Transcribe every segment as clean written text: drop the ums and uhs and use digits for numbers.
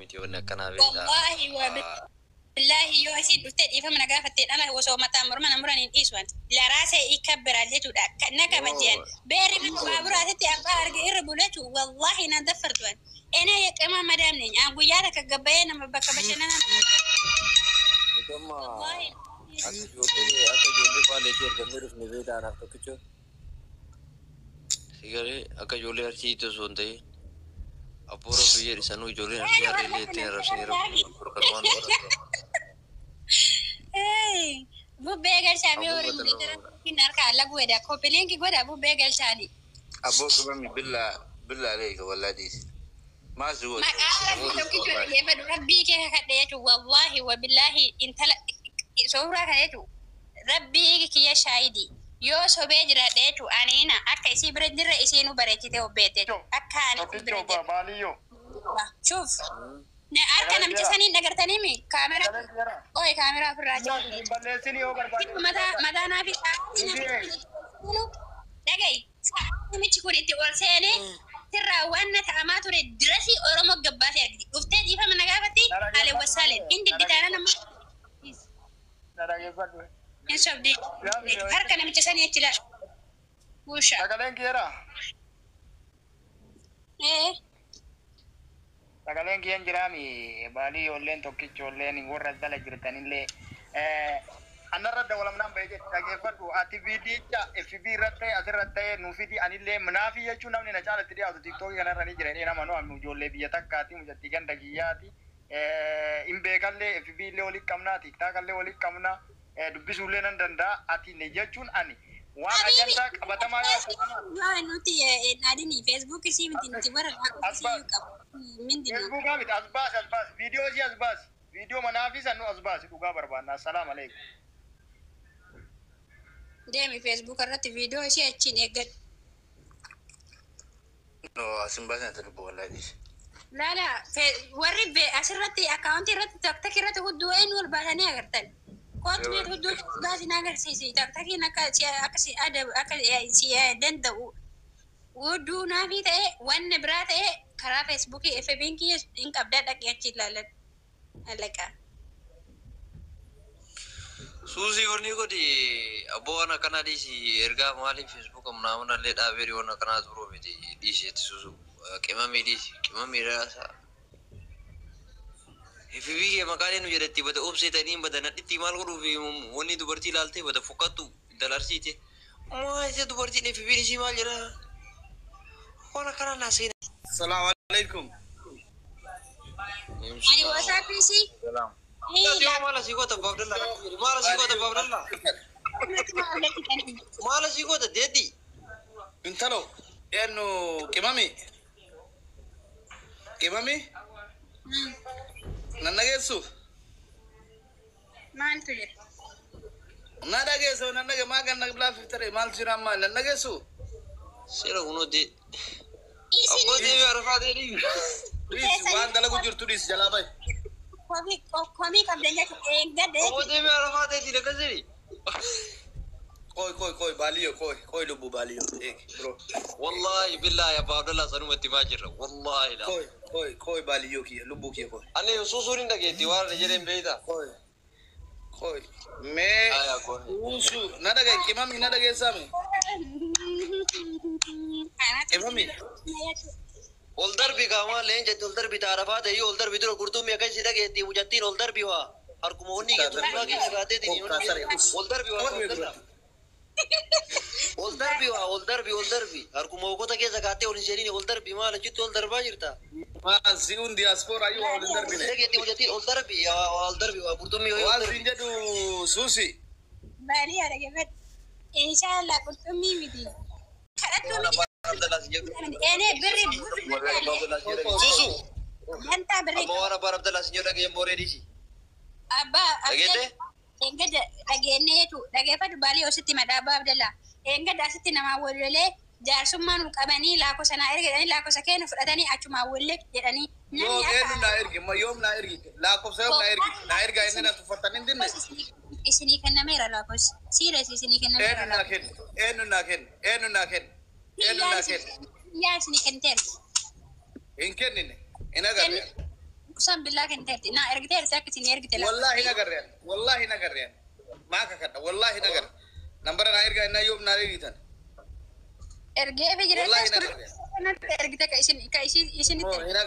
ميتي ولا كان والله بالله يوسي دفتي إفهم نجافة أنا وسو متى مرمنا مرنين إيشوان لا راسي يكبر عليه تودا كنك بجيان بيري بابورات تي أبارج إربولته والله ندفرت وان أنا يكما مدامني أنا وياك جبينا ما بكبشنا والله أكجولي بالجير جميل في البيت أنا أفتكر سيجاري أكجولي أرشي تسوندي أبورو بيجي سانو جولي أرشي اللي تنرفسني ربنا Hey, bu begal shabi ori kinar ka la gweda ko pelin ki gweda bu begal shani. Abo kama billa alayka waladi. Ma zuwa. Ma ara ki to ki ba rabbi ke ka da yato wallahi wa billahi in tala saura ka yato. Rabbi ki ya shahidi. Yo so be jira da yato anina aka isi bre dirra isi nu bare ki te obete. Aka ni bre ba baliyo. Shuf. Ne arka namti sanin nagartani mi kamera oy kamera furraji balesini o barbadi mata na fi dagay mi ci kuri ti orsene tirra wanna ta amatu re drasi oromo gabbati agdi ufte di fama nagafati ale wasale indi ditana nam en sobdi arka namti sanin ci la busha Tagalen kera Tagalen kian jirami bali ollen tokkicho ollen ngorra dala jirtanille anarra da wala mnan beje tagefatu ati vidicha FB ratte azratte nufiti anille mnafi yechu namni na chala tidi auto TikTok yana rani jirani na mano amu jolle biya takati mujatti ganda giyati imbe kalle FB le oli kamna TikTok kalle oli kamna dubbisulle nan danda ati ne jechun ani wa ajanta kabatama ya nuti nadini Facebook si minti bara Minti Facebook amit azbas video si azbas video manafis anu azbas duga barbana assalamu alaikum demi Facebook arratti video si achin eggad No asimbas na tadu wallahi. La warri be asirratti account irratti TikTok irratti huddu ayin wal baatani agartan kont be huddu gaasi nagar si TikTok aka si adab aka si danda'u huddu nafi ta'e wanna biraa ta'e karaa Facebook FB ki in qabda dhaqee achi ilaalan alaqa Susi warni godi abo ana kana disi erga mali Facebook amna amna le da veri wana kana zuro miti disi susu kema mi rasa FB ke makale nu jedati bada opsi tani bada natti mal guru fi woni dubarti lalte bada fukatu dalarsi te ma se dubarti ne FB si mal jera wana kana nasina Assalamu alaikum. ani WhatsApp si Salam. Dia malah sih kota Babdallah. Malah sih kota Babdallah. Malah sih kota Dedi. Intalo. Enu kimami. Kimami? Nanagesu. man tuye Nanagesu nanage magan nagla fitare mal sirama nanagesu. Sira uno de. isi Abo de arfa de ni. Please wan dalagu jurtu dis jalabai. komi kabdanya eggad Abo de arfa de di lekazeri. Koi baliyo koi lubu baliyo bro. Wallahi billahi ya Babdallah sanu mati majir. Wallahi la. Koi baliyo ki lubu ki koi. Ane susurin da ke diwar da jere beida. Koi me Aya koi. usu nadaga kimami nadaga sami. Kimami Oldar bi gawa lenje oldar bi tarafa de oldar bi dro kurtu me kai sida ke ti mujattin oldar bi wa har kumoni ke tuba ke sagate di oldar bi wa oldar bi har kumo ko ta ke sagate on sherini oldar bi mala chit oldar ba jirta ma ziun diaspora ayu oldar bi ne. ke ti mujattin oldar bi wa kurtu me Wa zinjadu susi. bari ada gebet inshallah kurtumi midi kadatu ene berri susu anta berri amo wara bar Abdallah signora ke more disi abba Dagete? engada dagene tu dagefatu bali ositi madaba Abdallah engada asiti nama wolole jaarsummaan qabanii laako sana ergedanii laako sakeen fudhatanii achuma wolle jedhanii Yo enu na ergi ma yom na ergi la ko sa na erga enne na tufartanin dinne. isinii kennameera laakos serious isinii kennameera Enu na ken. yaa isinii kenteer In kennine. Ina gabe. أقسم بالله كنت نا أرجع ساكت إني أرجع والله نقرين معك كده والله نقر نمبر أنا أرجع إن يوم ناريتن أرجع في جرا والله تذكر نقرين أنا أرجع كايسين هنا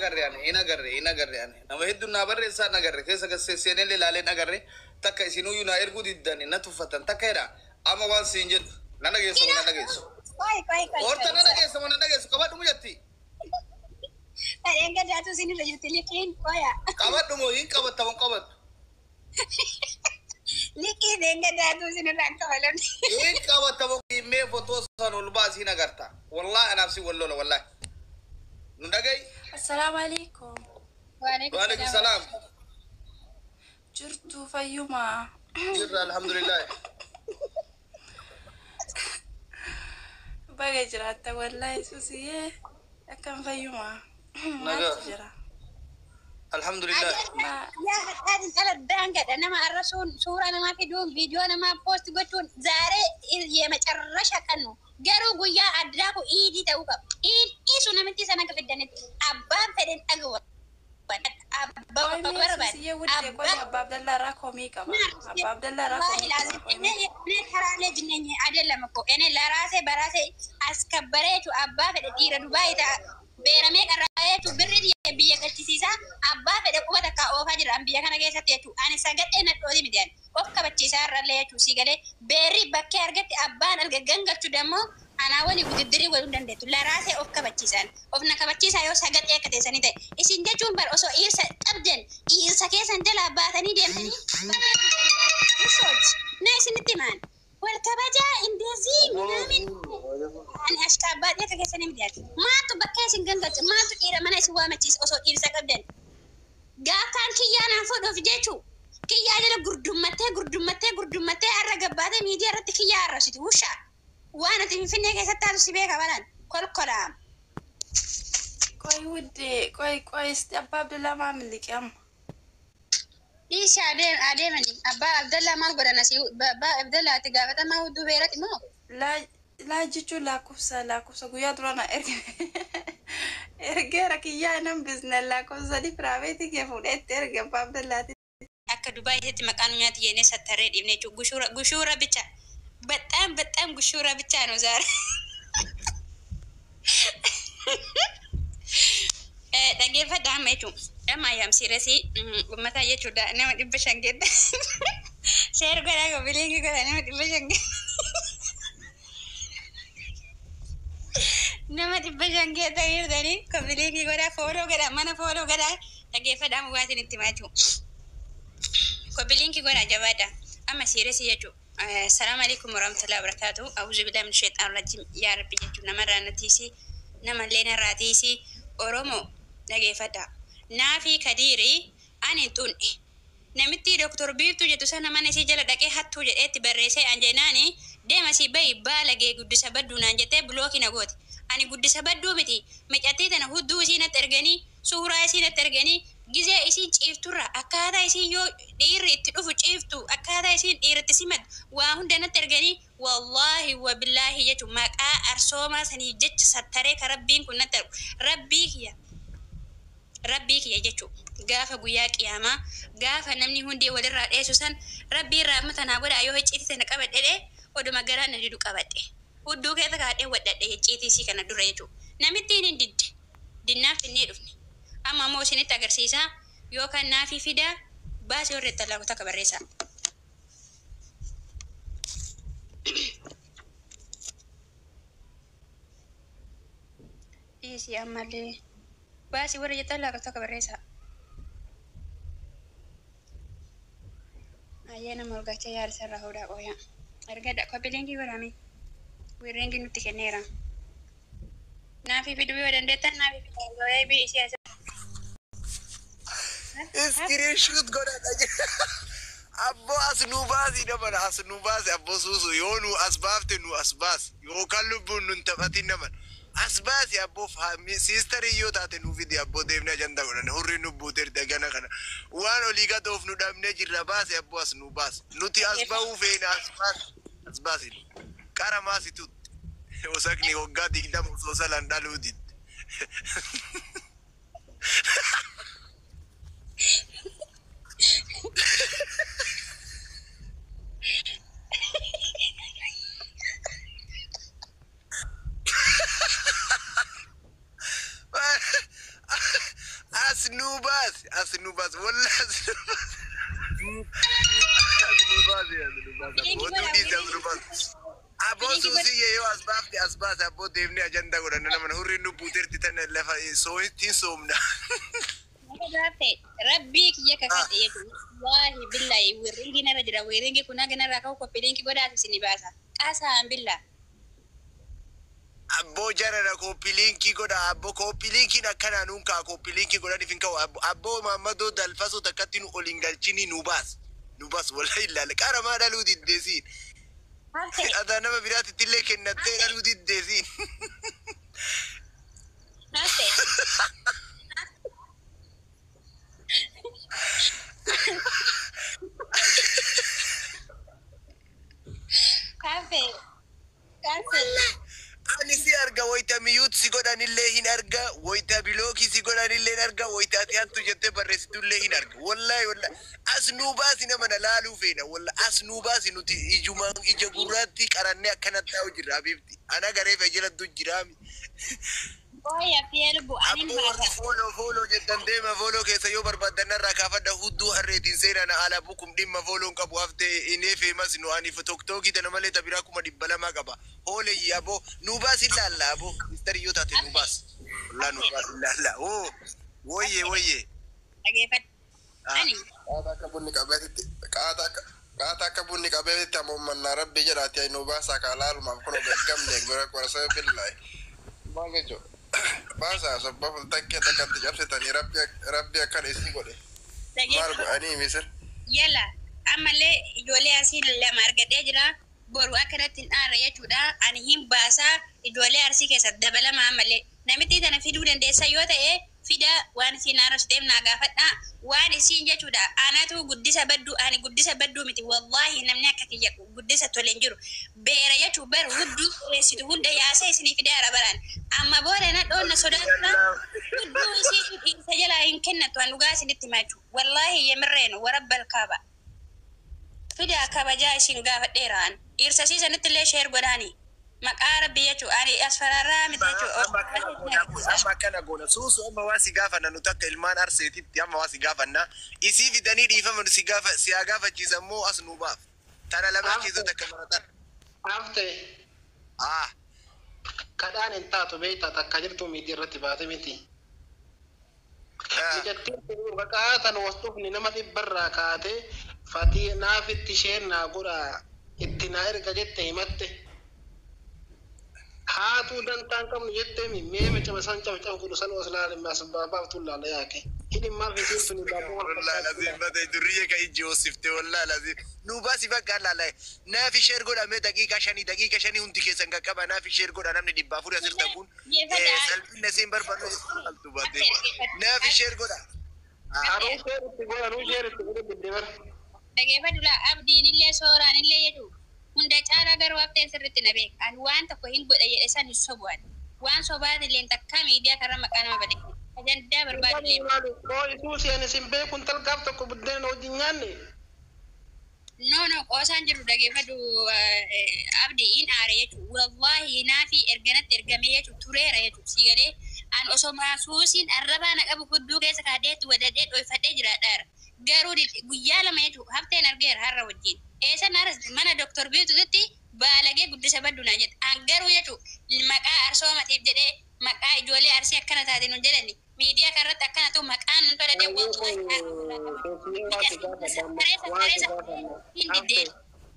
قرين نما هدو نابر إنسان نقر كيسا كسيني اللي لالي نقر تك إسينو ينا إرجو ديداني نتوفتن تكيرا أما وان سينجد نانا جيسو كوي أورتا نانا جيسو كبات مجتي أرجع جاتو سيني رجعت لكين كويا كبات مو كبات تبون كبات لكين أرجع جاتو سيني رانك ولن كبات تبون مي فوتوس نولباس هنا قرتا والله أنا نفسي والله ندقي السلام عليكم. وعليكم السلام جرتوا فيما جرا الحمد لله بقى جرات والله سوسية كم فيما ما تجرا الحمد لله يا هذه الثلاث دانقة أنا ما أرسون صورة أنا ما في دون فيديو أنا ما بوست قلتون زاري يا مترشة كأنه جرو قويا أدراكو إيدي توقف إيسو نمتي سنة في الدنيا أباب فدين أقوى أباب أباب دللا راكومي كمان أباب دللا راكومي لازم أنا ترى لجنني أدلة مكو أنا لا راسي براسي أسكبريتو أباب فدين دبي beeramee qarraayeetu birri biyya galchisiisaa abbaa fedhe quba takka oofaa jira biyya kana keessatti jechuudha. Ani sagadhee nadhooti midhaan of kabachiisaa irrallee jechuudha. Si galee beerri bakkee argatti abbaan arga gangalchu dammoo anaa wali gudiddirii waluu dandeettu. Laraasee of kabachiisan of na kabachiisaa yoo sagadhee akka teessanii ta'e. Isin jechuun bar osoo dhiirsa qabdan dhiirsa keessan jalaa baatanii deemtanii na isinitti himaan. والكبجة إنديزي منامن أنا أشكال بعد يا كيسني مدير ما تبكي سنجنجت ما تقير من أسوا متيس أصو إير سكبدن جا كان كيانا فوق في جيتو كيانا قردمته أرجع بعد ميديا رت كيانا رشيد وشا وأنا تبي فيني كيسة تارسي بيها كمان كل كلام كوي ودي كوي استباب دلا ما ملك أم إيش عادي مني أبا عبد الله ما أقول أنا أبا عبد الله تجاوبت ما هو دوبيرات مو لا جيجو لا كوسا قويا درانا إرجع ركيا نم بزن لا كوسا دي براويتي كيف ولد إرجع باب الله أكيد دبي هتي مكان ميات يني ستريد إبني شو قشورة بيتشا بتأم قشورة بيتشا نوزار دقيقة دعم يجوا أما يام سيرسي ومتى يجوا ده أنا ما تبغى جد شهر كذا قبلين كذا أنا ما تبغى جد nama di bajangge tayir dari kabili ki gora follow gara mana follow gara tage fada mu wati nitti maju kabili ki gora jabada amma siresi yaju assalamu alaikum warahmatullahi wabarakatuh a'udzu billahi minash shaitanir rajim ya rabbi yaju nama ranatisi nama lena ratisi oromo tage fada nafi kadiri ani tunni namitti doktor biiftu jettu sana mana si jala dhaqee hattuu jedheetti barreessee anjeenaani deema si bayi baalagee guddisa badduu naan jettee bulooki na gooti ani guddisa badduu miti micattee tana hudduu isiinatti erganii suuraa isiinatti erganii gizee isiin ciifturra akkaataa isiin yoo dhiirri itti dhufu ciiftu akkaataa isiin dhiirritti simaddu waa hunda natti erganii wallaahi wabillaahi jechu maqaa arsoomaa sanii jecha sattaree ka rabbiin kun natti ergu rabbii kiyya jechu gaafa guyyaa qiyaamaa gaafa namni hundi walirraa dheessu san rabbii irraa amma tanaa godha yoo hicciitii sana qabadhedhe oduma garaa na didu qabadhe hudduu keessa kaadhee wadhadhe hicciitii sii kana dura jechu namittiin hin didde dinnaaf finnee dhufne amma ammoo isinitti agarsiisaa yookaan naafii fidaa baasii warra itti allaaku takka barreessaa. Dhiisii ammallee baasii warra itti allaaku takka barreessaa. Ayana morgacha yaar sarra hoda qoya ergada kopilingi warami wirengi nuti kenera nafi fidu bi wadandeta nafi fidu bi siasa screenshot goda aja abbo asnubasi naman asnubasi abbo susu yonu asbafte nu asbas yo kalubun nun tabati naman asbas ya abbo fami sister yo tate nu video abbo devna janda godan hurri nu buter dagana kana wan oliga dof nu damne jirra bas abbo asnubas nuti asbahu feina asbas karamasi tut osakni ogadi dam sosalan daludit نوباس أسنوباس والله أسنوباس أبو سوسي يو أسباب أبو ديفني أجندة قرنا من هوري نبوتر تتنا لفا سويتين سومنا ربي كي كفت يجو والله بالله ورينجي نرجع ورينجي كنا جنا راكو كوبيلينكي قدرت سنباسا قاسم بالله Abbo jarana kopilinki goda abbo kopilinki na kana nunka kopilinki goda nifinka abbo Mamado dalfaso takatinu olingalchini nubas wallahi la kara ma dalu diddesin ada nama birati tille kennatte dalu diddesin Cafe. Ani si arga woita miyut si godan ille hin arga woita biloki si godan ille hin arga woita ati hantu jette barresitu ille hin arga wallahi asnubasi nama nalalu feena wallahi asnubasi nuti ija gurratti qaranne akkana ta'u jira habibti ana garee fejira du jirami Oya fiel bu anin ba follow jeddan deema follow keessa yoo barbaadan irraa kaafadha hudduu harreetiin seenana ala bukum dhimma follow qabu hafte inee famous nu ani tiktoki tana malee tabira kuma dibbalama qaba hole yabo nubas illalla abo mister yota te nubas la nubas illalla oh woye agefat ani qaata ka bunni qabeetti amman rabbi jedhaati ay nubas akalaal ma kono gamne gora korsa billahi bangejo basa sabab takke takati jabsetani rabbi akan isi gode margo ani misir yala amale ijole asin lama argade jira boru akanatin ara yachuda ani him basa ijole arsi kesa dabalama amale namiti tana fidu dende sayota fida wan sinara stem na gafada wan isin yachuda anatu guddisa baddu miti wallahi namna katiya guddisa tolenjuru bera yachu bar huddu situ hunda ya sai sini fida rabaran amma bore na donna sodana huddu isi sajala in kenna to anuga siniti machu wallahi yamreno warabbal kaaba fida kaaba jashin gafaderan irsa sisa nitile share godani maqara biyachu ani asfarara mitachu amma kana gona susu amma wasi gafana nutakka ilman arsetitti amma wasi gafana isi fidani difama si gafa chizammo asnuba tana lama chizo takmarata afte kadaan intaatu beeyta takka jirtu miti irratti baate miti mijattiin baqaatan wasdufni nama dhibbarraa kaate fatii naafitti isheen naa godha itti naa erga jette himatte haatu dantaan qabnu jettee meeme cama san cama godhu san waslaale masbabaaf tullaala yaake hidin maa fitiin tuni baaboo wallahi lazim bade durriye ka iji osifte wallahi lazim nu basi bakka lala na fi share goda me daqiqa shani hundi kesan qaqqaba na fi share goda namni dibba furi asirta kun salbin nasim barbaro altu bade na fi share goda anu share ti goda biddebar dagefa dula abdi nille soran nille yedu hunda cara gar waqte sirritti nabe an wanta ko hin goda yede san sobwan wan sobade len takka media karama kana bade ajan da barbade le ko isu si ani simbe kun tal gafta ko budden no jinyanne no qosan jiru dagefa du abdi in are yetu wallahi nafi erganat ergame yetu turera yetu sigale an osoma susin arraba na qabu huddu kesa kadetu wadade do fade jira dar garu guyala metu haften arger harra wajin esa naras mana doktor bitu tutti balage guddisa baduna jet an garu yetu maqa arsoma tib jede maqa ijole arsi akkana taade non jedani media karrat akkana to maqan non tole de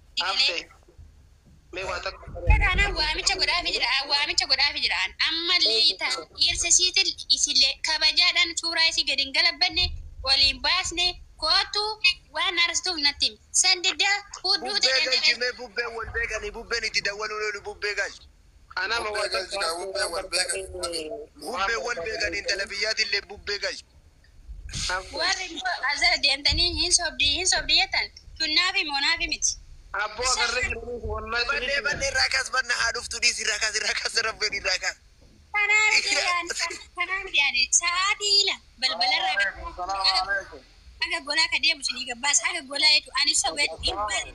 wallahi me wata kana waamicha godaa fi jiraan amma leeyta irse siitil isile kabajaadhan suuraa isii gadin galabbanne waliin baasne kootu waan arstuuf nattim sandida hudduu ta'e bubbe wal beekani bubben itti dawwalu lolu bubbe gal ana ma wata bubbe wal beekani talabiyyaati illee bubbe gal warri azara deemtanii hin sobdi yetan tunnaafi monaafi miti abbo agarre wallahi banne rakas banna haduf tudis rakas rabbi rakas kanaan yani saatiila balbala aga gola ka deemu sini gabbas aga gola yetu ani sawet ibatan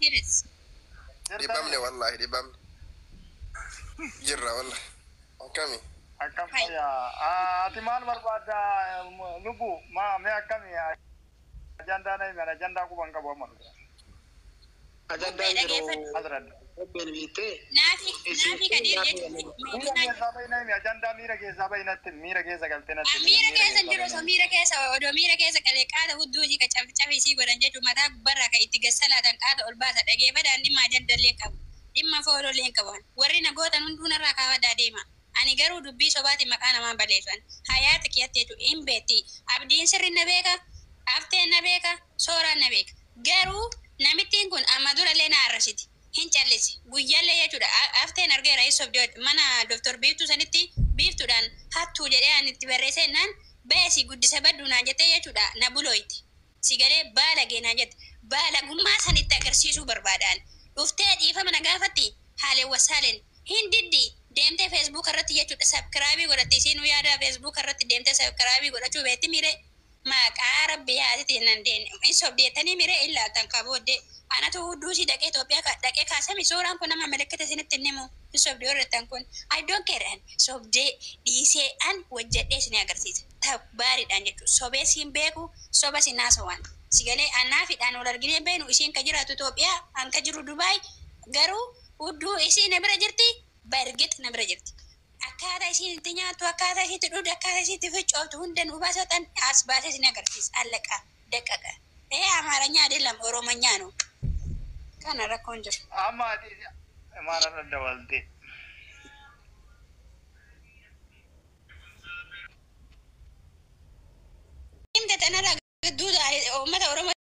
ene dibamne wallahi dibam jirra wallahi kami akkam fayyaa ati maal barbaadda lubbu mee akkami ajandaa na himana ajandaa quban qabu amma Ajandaan jiru asirradda Obbeen biittee naafi kadir ajandaa miira keessaa bayinatti miira keessa galtee natti miira keessa jiru so miira keessa odoo miira keessa qalee qaada hudduutii ka cabisii godhan jechuun mataa gubbarraa ka itti gassalaatan qaada ol baasa dhageeffadhaan dhimma ajandallee qabu dhimma foolollee qaban warri nagootan hunduunarraa kaawwadaa deema ani garuu dubbii sobaatiin maqaa namaa balleessan hayaata kiyyatti jechuun hin beetti abdiin sirri na beeka afteen na beeka sooraan na beeka garuu namittiin kun amma durallee na arrasiti hin callisi guyyaallee jechuudha afteen argeera isoof mana doktor biiftuu sanitti biiftuudhaan hattuu jedhee ani itti barreessee naan beesi guddisa badduu naan jettee jechuudha na bulooyti si galee baala geenaa jette baala gummaa sanitti agarsiisuu barbaadaan dhuftee dhiifama na gaafatti haaleen wasaaleen hin diddi deemtee feesbuuk irratti jechuudha sabskiraabii godhatti isiinuu yaada feesbuuk irratti deemtee sabskiraabii godhachuu beetti mire maqaa rabbi yaatitiin nan deenne sobdeettanii mire illaaltan qabooddee anatu hudduu dhaqee Itoophiyaa dhaqee kaasami suuraan kun nama malakkata isinitti himu sobdee horretan kun I don't care an sobdee dhiisee an wajjadhee isin agarsiisa tabbaariidhaan jechuudha sobee siin beeku soba siin haasawaan sigalee annaafiidhaan wal arginee beenu isiin ka jiraatu Itoophiyaa an ka jiru Dubaay garuu hudduu isiin na bira jirti bargit na bira jirti akkaataa isiin itti nyaattu akkaataa isiitti dhudhu akkaataa isiitti ficcooftu hunda nu baasatan as baasee isin agarsiisa allaqa daqqaqa አማርኛ አይደለም ኦሮሞኛ ነው kana rakkoon jiru amma ati maal dawalte imta tanara duuda uummata oromoo